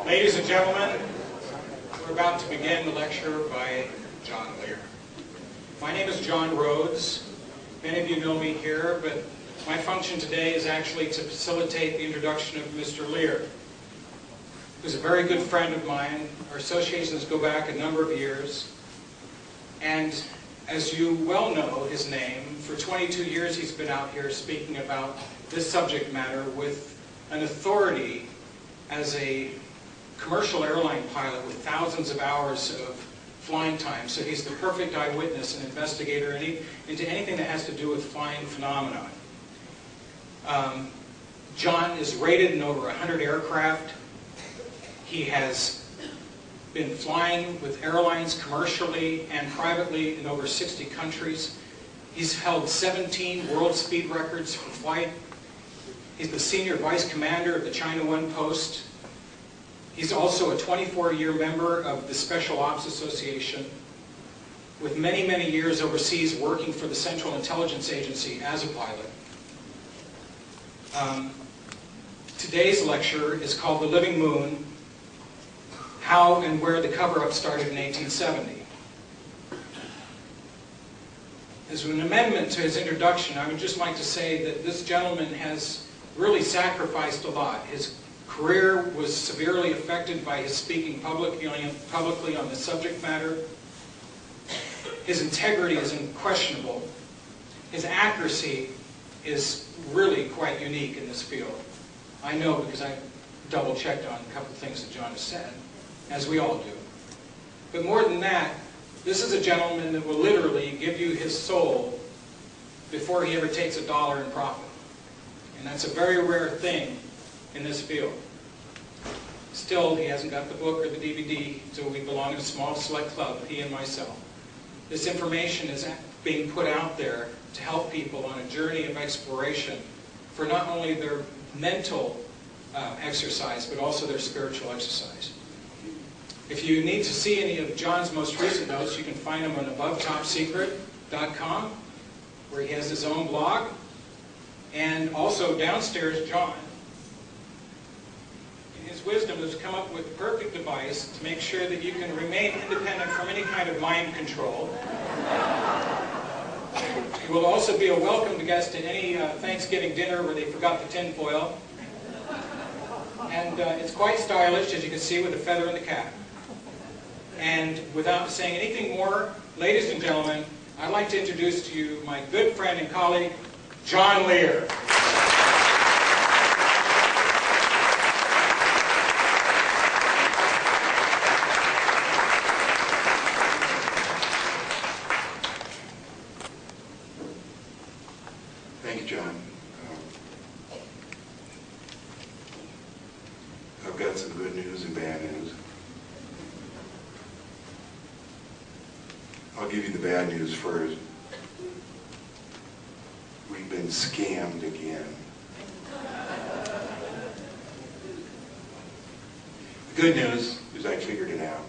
Ladies and gentlemen, we're about to begin the lecture by John Lear. My name is John Rhodes. Many of you know me here, but my function today is actually to facilitate the introduction of Mr. Lear, who's a very good friend of mine. Our associations go back a number of years, and as you well know his name, for 22 years he's been out here speaking about this subject matter with an authority as a commercial airline pilot with thousands of hours of flying time. So he's the perfect eyewitness and investigator into anything that has to do with flying phenomena. John is rated in over 100 aircraft. He has been flying with airlines commercially and privately in over 60 countries. He's held 17 world speed records for flight. He's the senior vice commander of the China One Post. He's also a 24-year member of the Special Ops Association, with many, many years overseas working for the Central Intelligence Agency as a pilot. Today's lecture is called The Living Moon: How and Where the Cover-Up Started in 1870. As an amendment to his introduction, I would just like to say that this gentleman has really sacrificed a lot. His career was severely affected by his speaking publicly on the subject matter. His integrity is unquestionable. His accuracy is really quite unique in this field. I know because I double-checked on a couple of things that John has said, as we all do. But more than that, this is a gentleman that will literally give you his soul before he ever takes a dollar in profit. And that's a very rare thing in this field. Still, he hasn't got the book or the DVD, so we belong in a small select club, he and myself. This information is being put out there to help people on a journey of exploration for not only their mental exercise, but also their spiritual exercise. If you need to see any of John's most recent notes, you can find them on AboveTopSecret.com, where he has his own blog. And also downstairs, John, in his wisdom, has come up with the perfect device to make sure that you can remain independent from any kind of mind control. You will also be a welcome guest at any Thanksgiving dinner where they forgot the tin foil. And it's quite stylish, as you can see, with a feather in the cap. And without saying anything more, ladies and gentlemen, I'd like to introduce to you my good friend and colleague, John Lear. Thank you, John. I've got some good news and bad news. I'll give you the bad news first. We've been scammed again. The good news is I figured it out.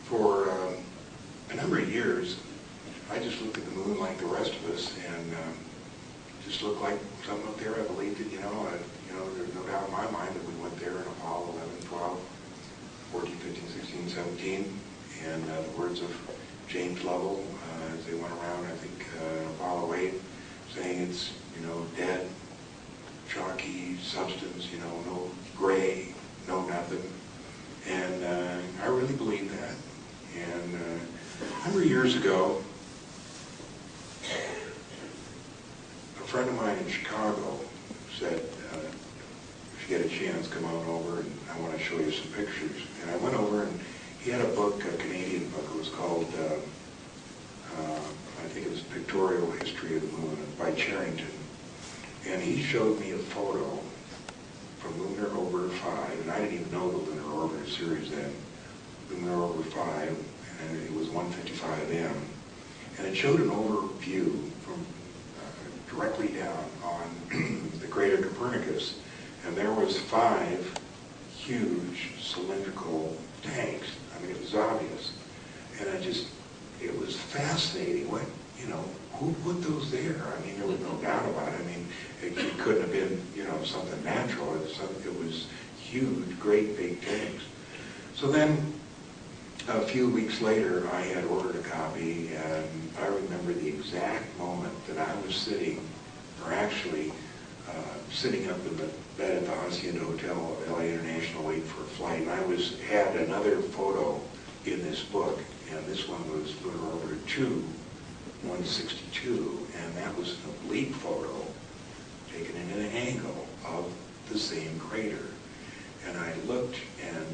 For a number of years, I just looked at the moon like the rest of us, and just looked like something up there. I believed it, there's no doubt in my mind that we went there in Apollo 11, 12, 14, 15, 16, 17, and the words of James Lovell, as they went around, I think, Apollo 8, saying it's, dead, chalky substance, no gray, no nothing. And I really believe that. And a number of years ago, a friend of mine in Chicago said, if you get a chance, come on over and I want to show you some pictures. And I went over and he had a book, a Canadian book. It was called, I think it was Pictorial History of the Moon by Charrington. And he showed me a photo from Lunar Orbiter 5, and I didn't even know the Lunar Orbiter series then. Lunar Orbiter 5, and it was 155 M. And it showed an overview from directly down on the crater Copernicus, and there was 5 huge cylindrical tanks. I mean, it was obvious. who put those there? I mean, there was no doubt about it. I mean, it couldn't have been, you know, something natural. It was huge, great big tanks. So then, a few weeks later, I had ordered a copy, and I remember the exact moment that I was sitting, or actually sitting up in the bed at the Hacienda Hotel at LA International waiting for a flight, and I had another photo in this book, and this one was Lunar Orbiter 2, 162, and that was an oblique photo taken in an angle of the same crater. And I looked, and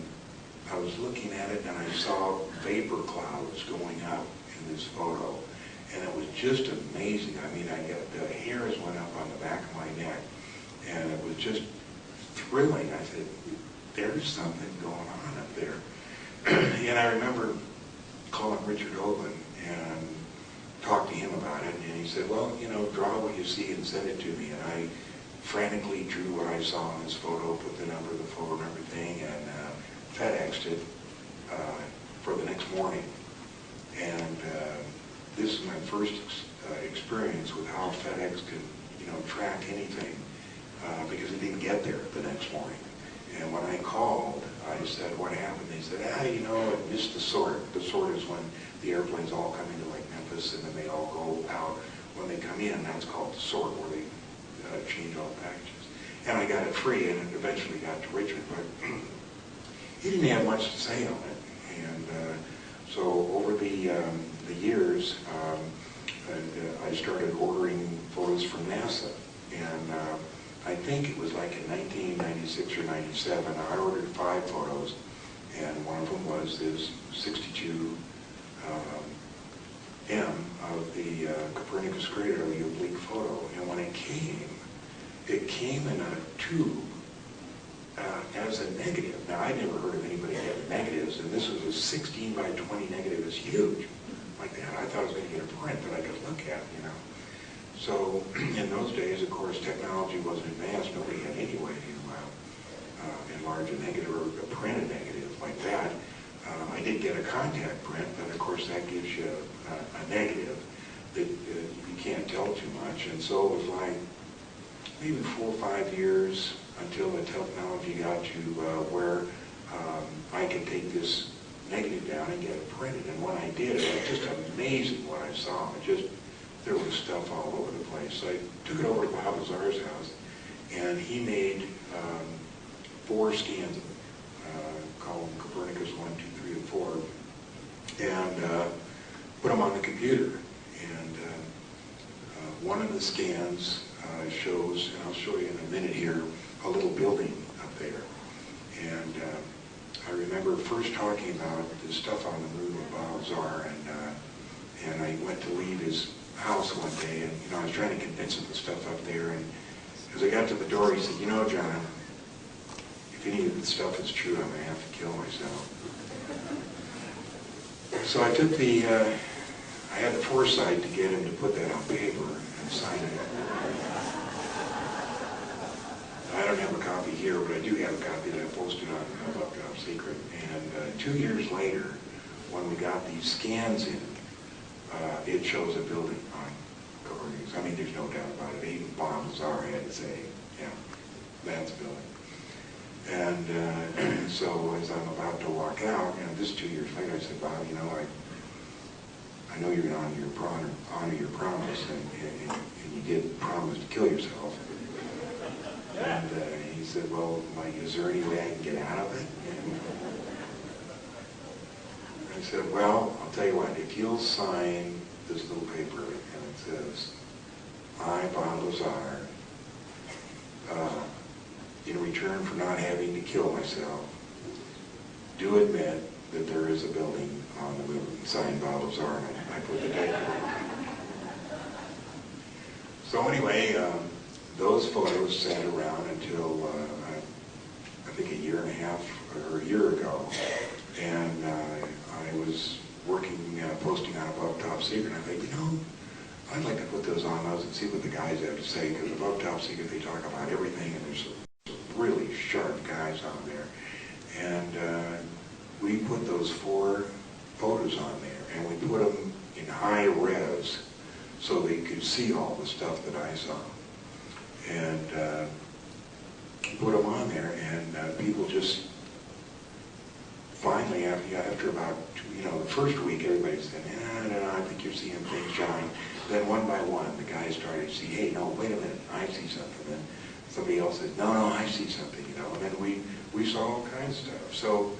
I was looking at it, and I saw vapor clouds going up in this photo, and it was just amazing. I mean, the hairs went up on the back of my neck, and it was just thrilling. I said, there's something going on up there. And I remember calling Richard Hoagland and talked to him about it, and he said, well, you know, draw what you see and send it to me. And I frantically drew what I saw in this photo, put the number of the photo and everything, and FedExed it for the next morning. And this is my first experience with how FedEx can, you know, track anything because it didn't get there the next morning. And when I called, I said, what happened? They said, you know, it missed the sort. The sort is when the airplanes all come into like Memphis and then they all go out. When they come in, that's called the sort, where they change all the packages. And I got it free, and it eventually got to Richard, but he didn't have much to say on it. And so over the years, I started ordering photos from NASA. And I think it was like in 1996 or 97, I ordered 5 photos, and one of them was this 62 M of the Copernicus crater, the oblique photo. And when it came in a tube as a negative. Now, I never heard of anybody getting negatives, and this was a 16 by 20 negative. It's huge, like that. I thought I was going to get a print that I could look at, you know. So in those days, of course, technology wasn't advanced. Nobody had any way to enlarge a negative or print a negative like that. I did get a contact print, but of course that gives you a negative that you can't tell too much. And so it was like maybe 4 or 5 years until the technology got to where I could take this negative down and get it printed. And when I did, it was just amazing what I saw. There was stuff all over the place. So I took it over to Bob Lazar's house, and he made 4 scans of it, called them Copernicus 1, 2, 3, and 4, and put them on the computer. And one of the scans shows, and I'll show you in a minute here, a little building up there. And I remember first talking about this stuff on the moon with Bob Lazar, and I went to leave his house one day, and you know, I was trying to convince him the stuff up there, and as I got to the door, he said, you know, John, if any of the stuff is true, I'm going to have to kill myself. So I took I had the foresight to get him to put that on paper and sign it. I don't have a copy here, but I do have a copy that I posted on Top Secret. And 2 years later, when we got these scans in, it shows a building on Copernicus. I mean, there's no doubt about it. Even Bob Lazar had to say, yeah, that's a building. And so as I'm about to walk out, you know, this 2 years later, I said, Bob, you know, I know you're going to honor your promise, and you did promise to kill yourself. And he said, well, like, is there any way I can get out of it? And I said, well, I'll tell you what, if you'll sign this little paper, and it says, I, Bob Lazar, in return for not having to kill myself, do admit that there is a building on the moon. Signed, Bob Lazar, and I put the date. So anyway, those photos sat around until I think a year and a half or a year ago, and I was working, posting on Above Top Secret, and I thought, you know, I'd like to put those on those and see what the guys have to say, because Above Top Secret, they talk about everything, and there's some really sharp guys on there. And we put those 4 photos on there, and we put them in high res, so they could see all the stuff that I saw. And put them on there, and people just finally, after about, the first week, everybody said, no, I think you're seeing things, John. Then one by one, the guys started to see, hey, no, wait a minute, I see something. Then somebody else said, no, I see something, and then we saw all kinds of stuff. So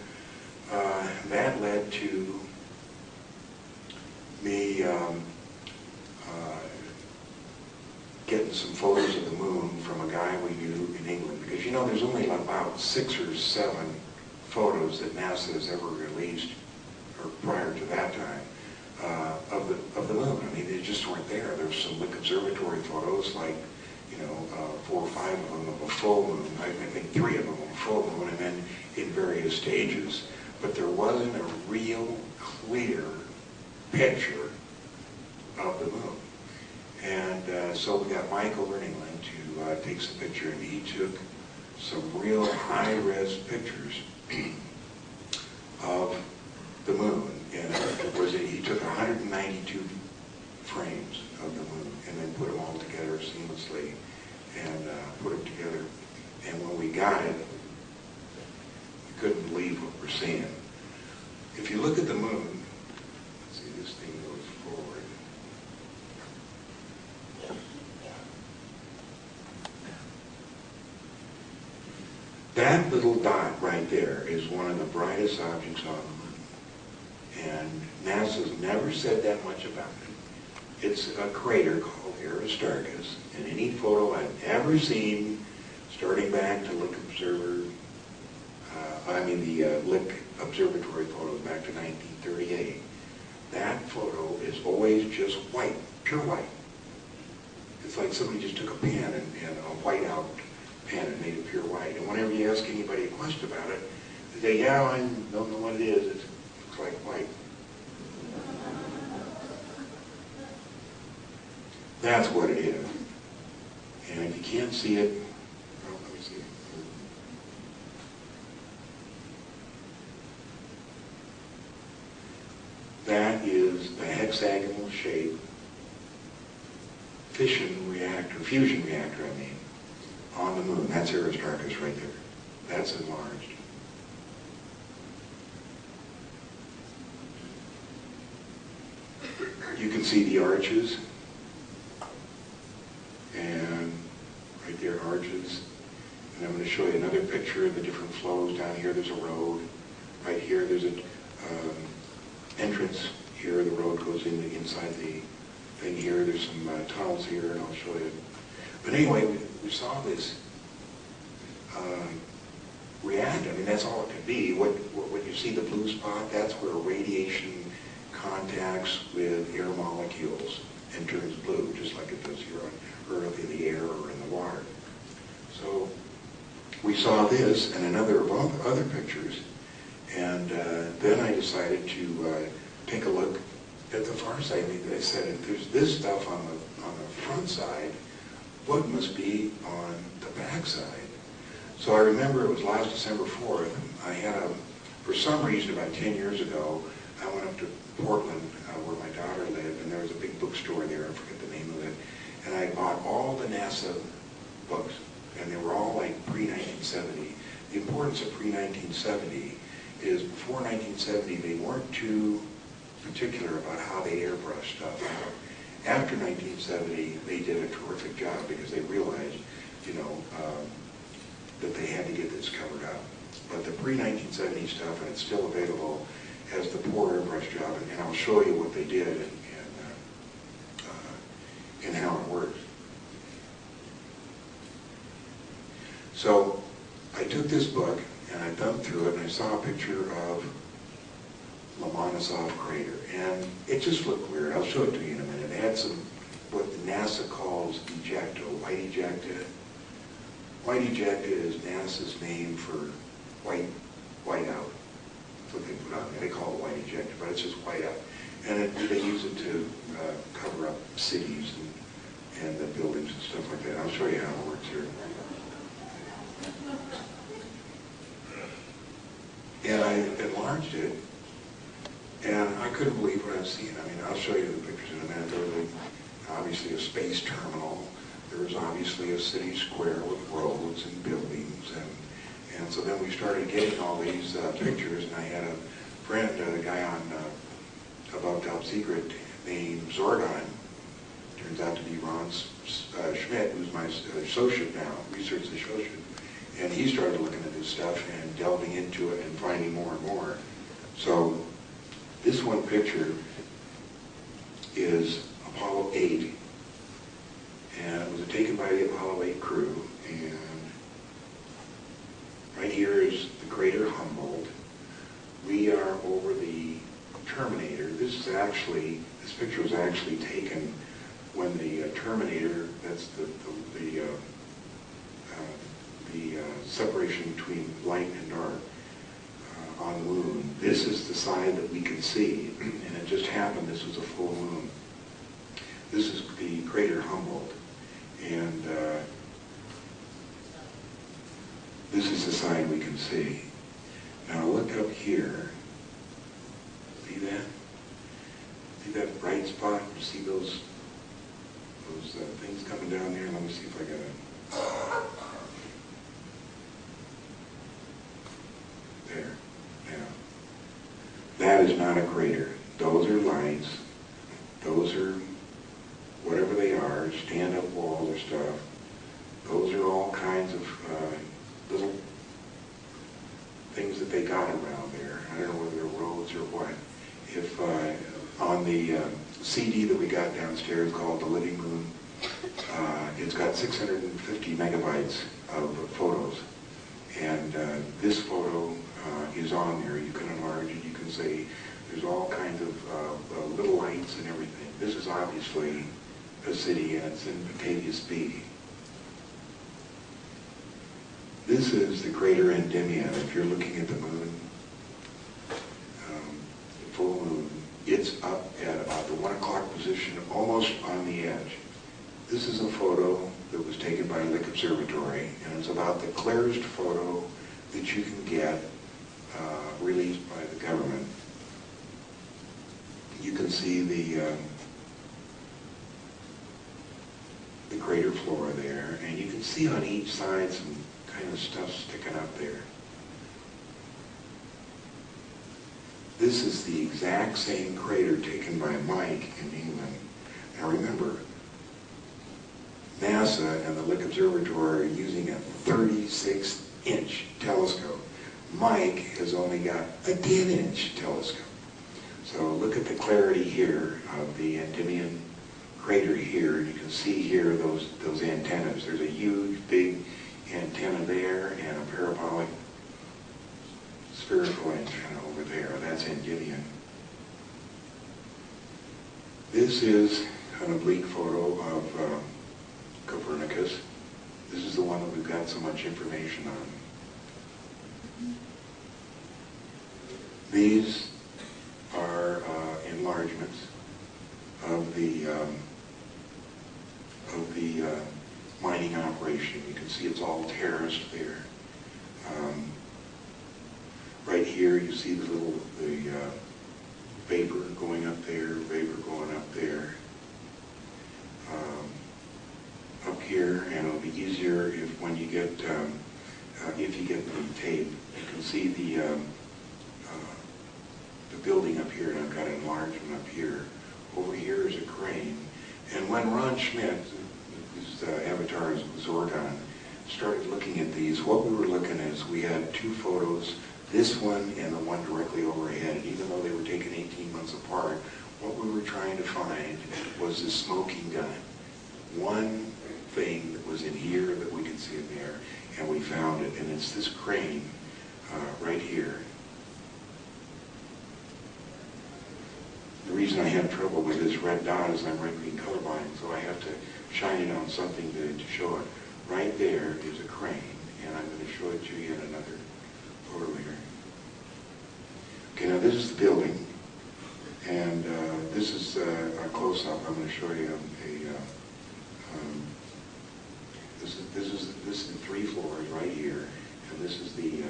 that led to me getting some photos of the moon from a guy we knew in England, because there's only about 6 or 7 photos that NASA has ever released, or prior to that time, of the moon. I mean, they just weren't there. There's some observatory photos, like 4 or 5 of them of a full moon. I think 3 of them of a full moon, and then in various stages. But there wasn't a real clear picture of the moon. And so we got Mike over in England to take some picture, and he took some real high-res pictures of the moon. And he took 192 frames of the moon and then put them all together seamlessly and put them together. And when we got it, we couldn't believe what we're seeing. If you look at the moon, let's see, this thing goes forward. That little dot right there is one of the brightest objects on the moon. And NASA's never said that much about it. It's a crater called Aristarchus, and any photo I've ever seen, starting back to Lick Lick Observatory photos back to 1938, that photo is always just white, pure white. It's like somebody just took a pen and a whiteout pen and made it pure white. And whenever you ask anybody a question about it, they say, yeah, I don't know what it is. It looks like white. That's what it is. And if you can't see it, well, let me see. That is the hexagonal shape fusion reactor, on the moon. That's Aristarchus right there. That's enlarged. You can see the arches. And right there, arches. And I'm going to show you another picture of the different flows. Down here, there's a road. Right here, there's an entrance. Here, the road goes inside the thing here. There's some tunnels here, and I'll show you. But anyway, we saw this react. I mean, that's all it could be. What you see, the blue spot, that's where radiation contacts with air molecules and turns blue, just like it does here on Earth in the air or in the water. So we saw this and another of other pictures, and then I decided to take a look at the far side. I said, if there's this stuff on the front side, what must be on the back side? So I remember it was last December 4th. I had for some reason, about 10 years ago, I went up to Portland, where my daughter lived, and there was a big bookstore there, I forget the name of it, and I bought all the NASA books, and they were all like pre-1970. The importance of pre-1970 is before 1970, they weren't too particular about how they airbrushed stuff out. After 1970, they did a terrific job because they realized, that they had to get this covered up. But the pre-1970 stuff, and it's still available, has the poor airbrush job, and I'll show you what they did and how it works. So I took this book and I thumbed through it and I saw a picture of Lomonosov crater, and it just looked weird. I'll show it to you in a minute. It had some, what NASA calls ejecta, white ejecta. White ejecta is NASA's name for whiteout. That's what they put on there. They call it white ejecta, but it's just whiteout. And they use it to cover up cities and the buildings and stuff like that. I'll show you how it works here. And I enlarged it, and I couldn't believe what I was seeing. I mean, I'll show you the pictures in a minute. obviously a space terminal. There was obviously a city square with roads and buildings, and so then we started getting all these pictures, and I had a friend, a guy on Above Top Secret named Zorgon. Turns out to be Ron Schmidt, who's my associate now, research associate, and he started looking at this stuff and delving into it and finding more and more. So this one picture is Apollo 8, and it was taken by the Apollo 8 crew, and right here is the crater Humboldt. We are over the Terminator. This picture was actually taken when the Terminator, that's the separation between light and dark on the moon. This is the side that we can see, and it just happened this was a full moon. This is the crater Humboldt, and this is the side we can see. Now look up here. See that? See that bright spot? You see those things coming down there? Let me see if I got it. There. Now, that is not a crater. Those are lights. Those are whatever they are, stand-up walls or stuff. Those are all kinds of little things that they got around there. I don't know whether they're roads or what. If on the CD that we got downstairs called The Living Moon, it's got 650 megabytes of photos. And this photo is on there. You can enlarge it. You can say there's all kinds of little lights and everything. This is obviously a city, and it's in Batavia Beach. This is the crater Endymion. If you're looking at the moon, the full moon, it's up at about the 1 o'clock position, almost on the edge. This is a photo that was taken by Lick Observatory, and it's about the clearest photo that you can get released by the government. You can see the crater floor there, and you can see on each side some kind of stuff sticking up there. This is the exact same crater taken by Mike in England. Now remember, NASA and the Lick Observatory are using a 36-inch telescope. Mike has only got a 10-inch telescope. So look at the clarity here of the Endymion crater here. You can see here those antennas. There's a huge, big antenna there and a parabolic spherical antenna over there. That's Endymion. This is an oblique photo of Copernicus. This is the one that we've got so much information on. These are enlargements of the mining operation. You can see it's all terraced there. Right here you see the vapor going up there, vapor going up there. Up here, and it'll be easier when you get if you get the tape. You can see the building up here, and I've got an enlargement up here. Over here is a crane, and when Ron Schmidt, whose avatar is Zorgon, started looking at these, what we were looking at is we had two photos, this one and the one directly overhead. And even though they were taken 18 months apart, what we were trying to find was the smoking gun. One thing that was in here that we could see in there, and we found it, and it's this crane right here. The reason I have trouble with this red dot is I'm red-green colorblind, so I have to shine it on something to show it. Right there is a crane, and I'm going to show it to you in another photo here. Okay, now this is the building, and this is a close-up. I'm going to show you this is the 3 floors right here, and this is the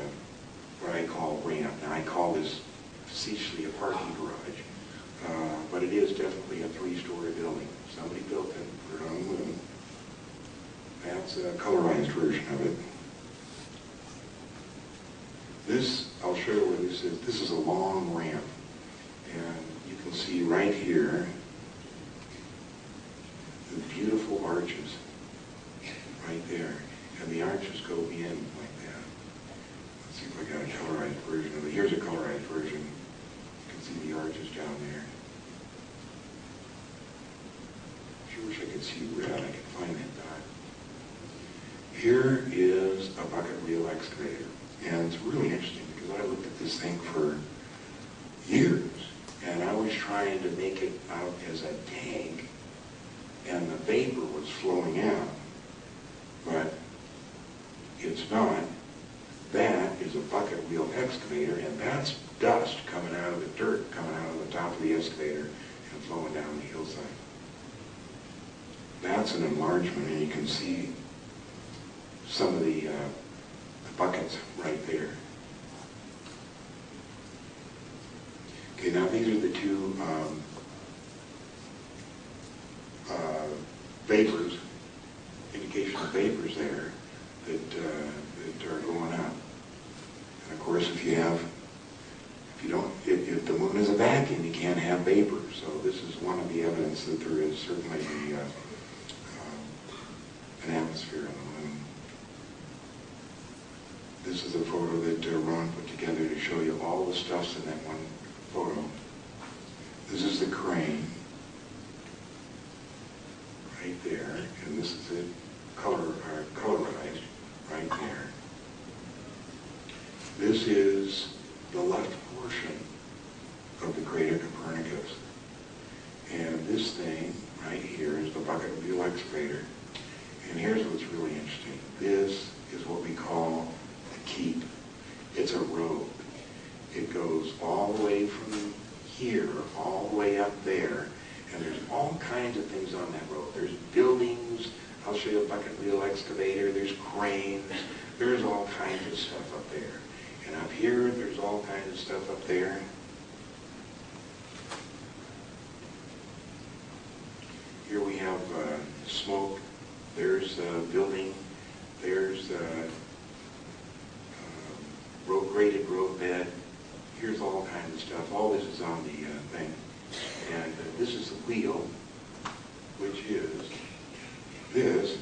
what I call ramp. Now I call this facetiously a parking garage. but it is definitely a 3-story building. Somebody built it, put it on the moon. That's a colorized version of it. This, I'll show you what this is. This is a long ramp, and you can see right here the beautiful arches right there, and the arches go in like that. Let's see if I got a colorized version of it. Here's a colorized version. You can see the arches down there. I wish I could see red. I can find that dot. Here is a bucket wheel excavator, and it's really interesting because I looked at this thing for years, and I was trying to make it out as a tank, and the vapor was flowing out, but it's not. That is a bucket wheel excavator, and that's dust coming out of the dirt, coming out of the top of the excavator and flowing down the hillside. That's an enlargement, and you can see some of the buckets right there. Okay, now these are the two vapors, indication of vapors there that are going up. And of course, if the moon is a vacuum, you can't have vapor. So this is one of the evidence that there is certainly an atmosphere on the moon. This is a photo that Ron put together to show you all the stuffs in that one photo. This is the crane right there, and this is it colorized right there. This is the left portion of the crater Copernicus. And this thing right here is the bucket wheel excavator. And here's what's really interesting. This is what we call the keep. It's a road. It goes all the way from here, all the way up there, and there's all kinds of things on that road. There's buildings. I'll show you a bucket wheel excavator. There's cranes. There's all kinds of stuff up there. And up here, there's all kinds of stuff up there. Here we have smoke. There's a building. There's a graded roadbed. Here's all kinds of stuff. All this is on the thing. And this is the wheel, which is this,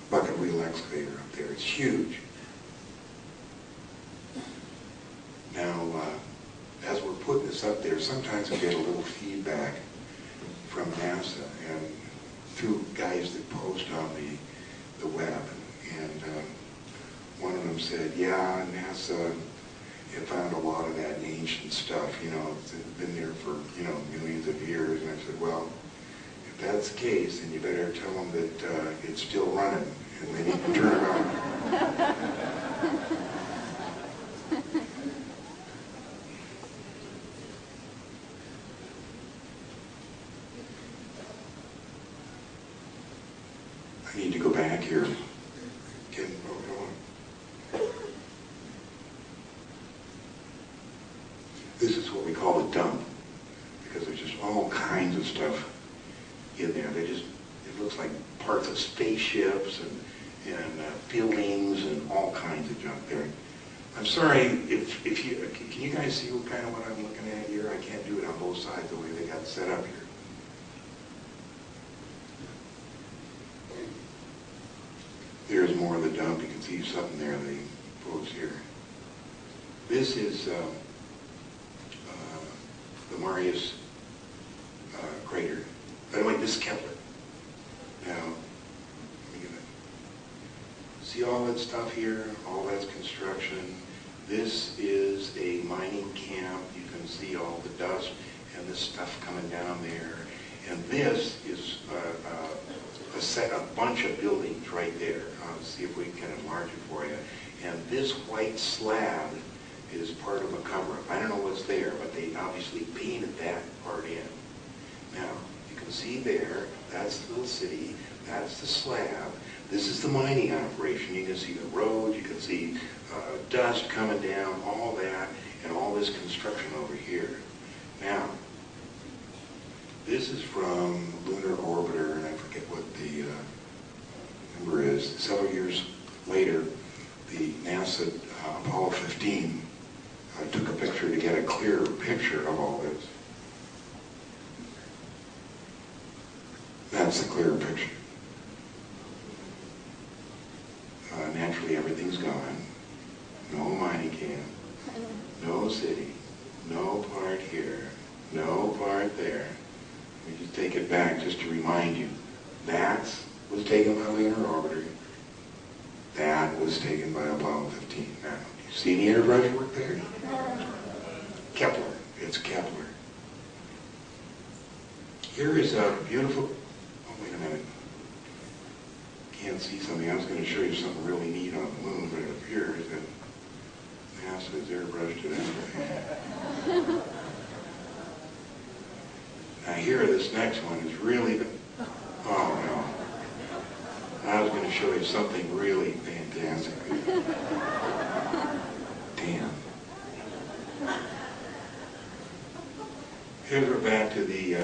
bucket wheel excavator up there. It's huge. Now, as we're putting this up there, sometimes we get a little feedback from NASA and through guys that post on the web. And one of them said, yeah, NASA had found a lot of that ancient stuff, it's been there for, millions of years. And I said, well, if that's the case, then you better tell them that it's still running and they need to turn it on. I need to go back here. This is what we call a dump, because there's just all kinds of stuff in there. It looks like parts of spaceships and buildings and all kinds of junk there. I'm sorry, can you guys see what I'm looking at here? I can't do it on both sides the way they got it set up here. There's more of the dump. You can see something there they pose here. This is the Marius crater. By the way, this is Kepler. Now, let me get it. See all that stuff here? All that's construction. This is a mining camp. You can see all the dust and the stuff coming down there. And this is a bunch of buildings right there. I'll see if we can enlarge it for you. And this white slab is part of a cover-up. I don't know what's there, but they obviously painted that part in. Now, you can see there, that's the little city, that's the slab. This is the mining operation. You can see the road, you can see dust coming down, all that, and all this construction over here. Now, this is from Lunar Orbiter, and I forget what the number is. Several years later, the NASA Apollo 15 took a picture to get a clearer picture of all this. That's the clearer picture. Naturally, everything's gone. No mining camp, no city, no part here, no part there. We just take it back just to remind you. That was taken by Lunar Orbiter. That was taken by Apollo 15. Now, do you see the Enterprise work there? Kepler. It's Kepler. Here is a beautiful... Oh, wait a minute. Can't see something. I was going to show you something really neat on the moon, but it appears that NASA's airbrushed it anyway. Now here, this next one is really... Oh, no. I was going to show you something really fantastic. Damn. Here's we're back to the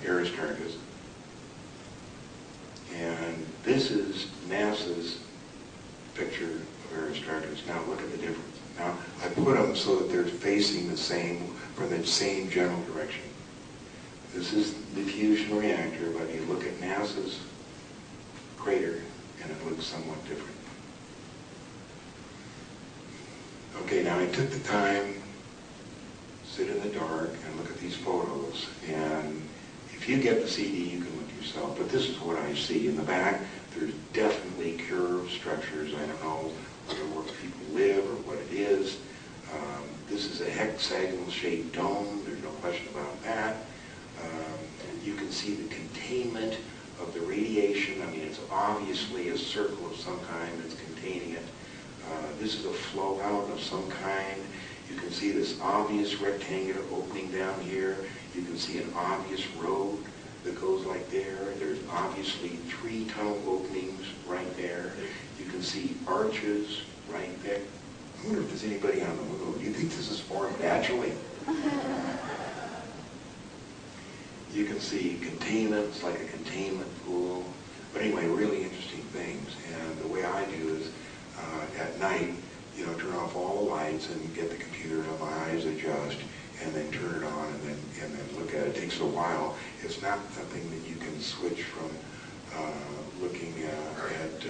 Aristarchus. And this is NASA's picture of Aristarchus. Now look at the difference. Now I put them so that they're facing the same, from the same general direction. This is the fusion reactor, but you look at NASA's crater and it looks somewhat different. Okay, now I took the time, sit in the dark and look at these photos, and if you get the CD you can look yourself, but this is what I see. In the back there's definitely curved structures. I don't know where people live or what it is. This is a hexagonal shaped dome, there's no question about that. You can see the containment of the radiation. I mean, it's obviously a circle of some kind that's containing it. This is a flow out of some kind. You can see this obvious rectangular opening down here. You can see an obvious road that goes like there. There's obviously 3 tunnel openings right there. You can see arches right there. I wonder if there's anybody on the moon. Do you think this is formed naturally? You can see containments, like a containment pool. But anyway, really interesting things. And the way I do is at night, you know, turn off all the lights and get the computer to my eyes adjust, and then turn it on and then look at it. It takes a while. It's not something that you can switch from looking at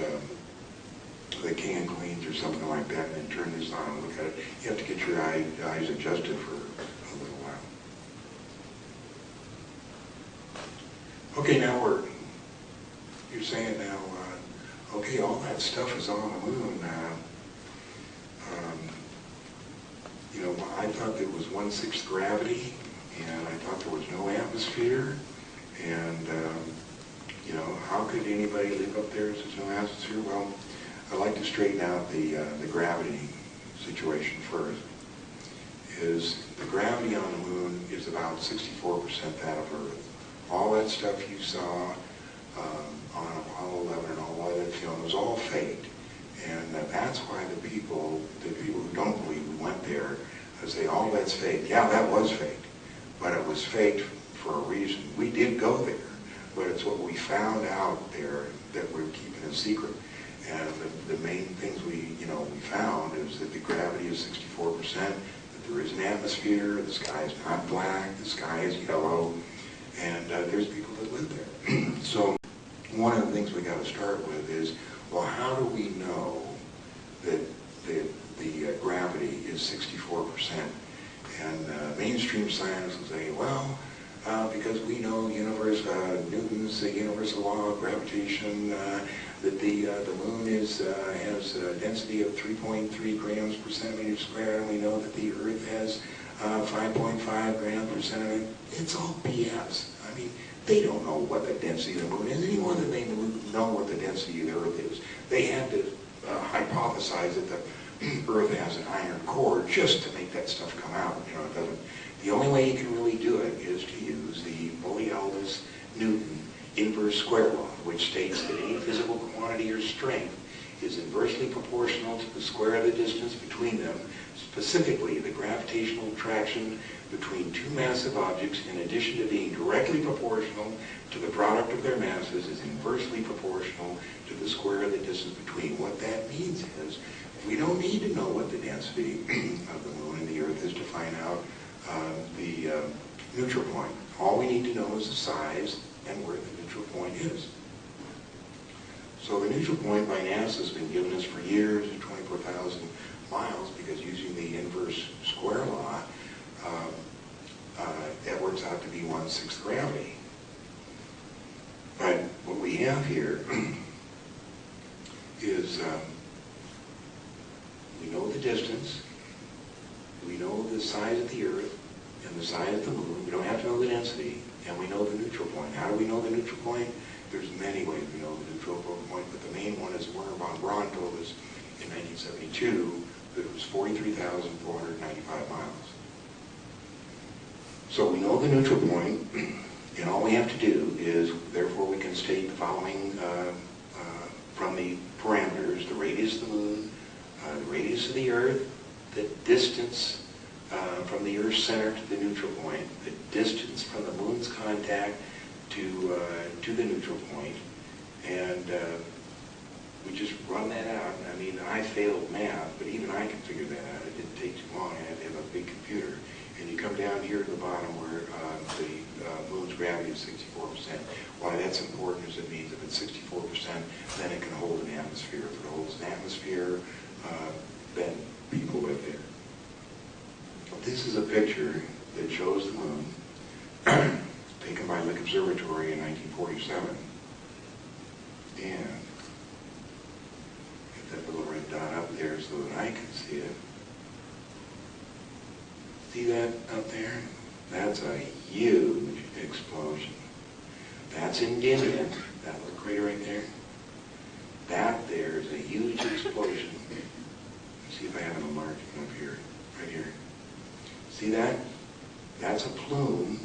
the King and Queens or something like that and then turn this on and look at it. You have to get your eyes adjusted for a little while. Okay, now you're saying now, okay, all that stuff is on the moon. You know, I thought there was 1/6 gravity, and I thought there was no atmosphere, and you know, how could anybody live up there if there's no atmosphere? Well, I'd like to straighten out the gravity situation first. Is the gravity on the moon is about 64% that of Earth. All that stuff you saw on Apollo 11 and all that film was all faked. And that's why the people who don't believe we went there say, oh, that's fake. Yeah, that was fake. But it was faked for a reason. We did go there, but it's what we found out there that we're keeping a secret. And the main things we found is that the gravity is 64%, that there is an atmosphere, the sky is not black, the sky is yellow, and there's people that live there. So one of the things we got to start with is, well, how do we know that the gravity is 64%? And mainstream science will say, well, because we know Newton's universal law of gravitation, that the moon has a density of 3.3 grams per centimeter squared, and we know that the Earth has 5.5 grams per centimeter. It's all BS. I mean, they don't know what the density of the moon is any more than they know what the density of the Earth is. They had to hypothesize that the Earth has an iron core just to make that stuff come out. You know, it doesn't. The only way you can really do it is to use the Pauli-Aldous-Newton inverse square law, which states that any physical quantity or strength is inversely proportional to the square of the distance between them. Specifically, the gravitational attraction between two massive objects, in addition to being directly proportional to the product of their masses, is inversely proportional to the square of the distance between. What that means is, we don't need to know what the density of the moon and the Earth is to find out the neutral point. All we need to know is the size and where the neutral point is. So the neutral point by NASA has been given us for years at 24,000 miles, because using the inverse square law, that works out to be 1/6 gravity. But what we have here is we know the distance, we know the size of the Earth and the size of the moon. We don't have to know the density, and we know the neutral point. How do we know the neutral point? There's many ways we know the neutral point, but the main one is Wernher von Braun told us in 1972 that it was 43,495 miles. So we know the neutral point, and all we have to do is, therefore we can state the following from the parameters: the radius of the moon, the radius of the Earth, the distance from the Earth's center to the neutral point, the distance from the moon's contact to the neutral point, and we just run that out. I mean, I failed math, but even I can figure that out. It didn't take too long. I had to have a big computer. And you come down here to the bottom where the moon's gravity is 64%. Why that's important is it means if it's 64%, then it can hold an atmosphere. If it holds an atmosphere, then people live there. This is a picture that shows the moon, taken by Lick Observatory in 1947. And get that little red dot up there so that I can see it. See that up there? That's a huge explosion. That's Endymion, that little crater right there. That there is a huge explosion. Let's see if I have it marked up here, right here. See that? That's a plume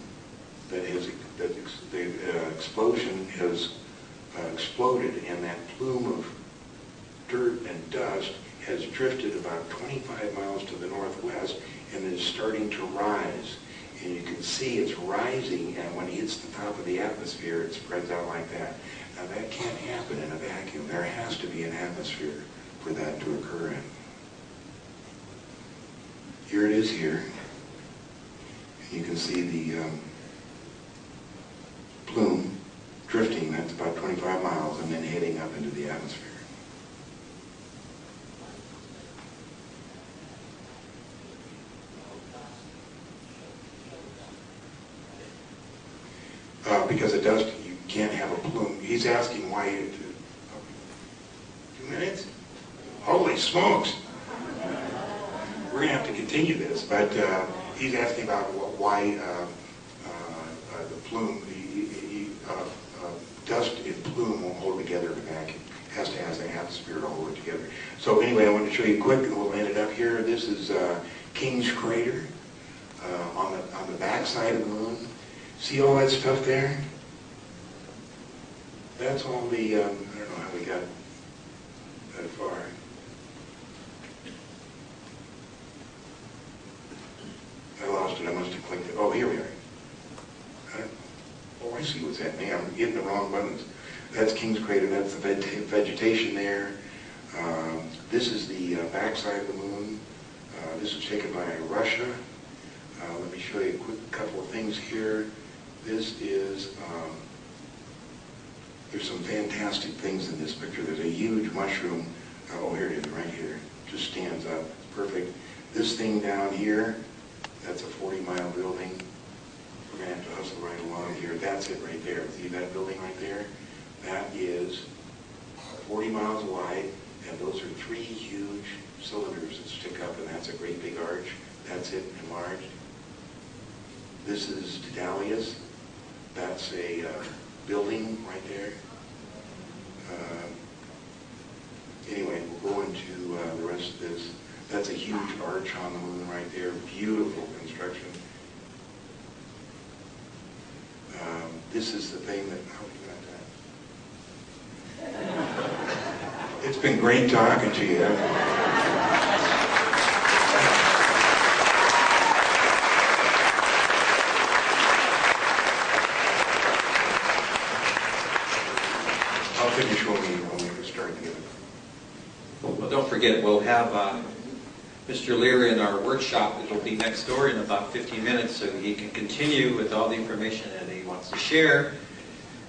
that has, the explosion has exploded, and that plume of dirt and dust has drifted about 25 miles to the northwest and is starting to rise. And you can see it's rising, and when it hits the top of the atmosphere, it spreads out like that. Now that can't happen in a vacuum. There has to be an atmosphere for that to occur in. Here it is here. You can see the plume drifting. That's about 25 miles and then heading up into the atmosphere. Because it does, you can't have a plume. He's asking why you... 2 minutes? Holy smokes! We're going to have to continue this, but he's asking about why the plume, dust and plume won't hold together in a vacuum. It has to have an atmosphere to hold it together. So anyway, I want to show you quick, and we'll end it up here. This is King's Crater on the back side of the moon. See all that stuff there? That's all the, I don't know how we got that far. I lost it. I must have clicked it. Oh, here we are. Oh, I see what's happening. I'm hitting the wrong buttons. That's King's Crater. That's the vegetation there. This is the backside of the moon. This was taken by Russia. Let me show you a quick couple of things here. This is, there's some fantastic things in this picture. There's a huge mushroom. Oh, here it is, right here. Just stands up. It's perfect. This thing down here, that's a 40-mile building. We're going to have to hustle right along here. That's it right there. See that building right there? That is 40 miles wide, and those are 3 huge cylinders that stick up, and that's a great big arch. That's it enlarged. This is Daedalus. That's a building right there. Anyway, we'll go into the rest of this. That's a huge arch on the moon right there. Beautiful construction. This is the thing that, how we got that? It's been great talking to you. I'll finish when we start again. Well, don't forget, we'll have Mr. Lear in our workshop. It'll be next door in about 15 minutes, so he can continue with all the information that he wants to share.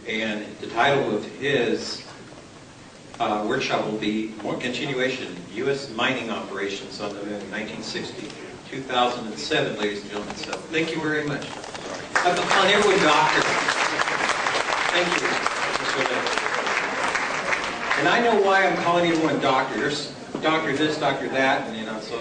And the title of his workshop will be More Continuation, U.S. Mining Operations on the Moon, 1960, 2007, ladies and gentlemen. So thank you very much. I'm calling everyone doctor. Thank you. And I know why I'm calling everyone doctor. There's doctor this, doctor that, and so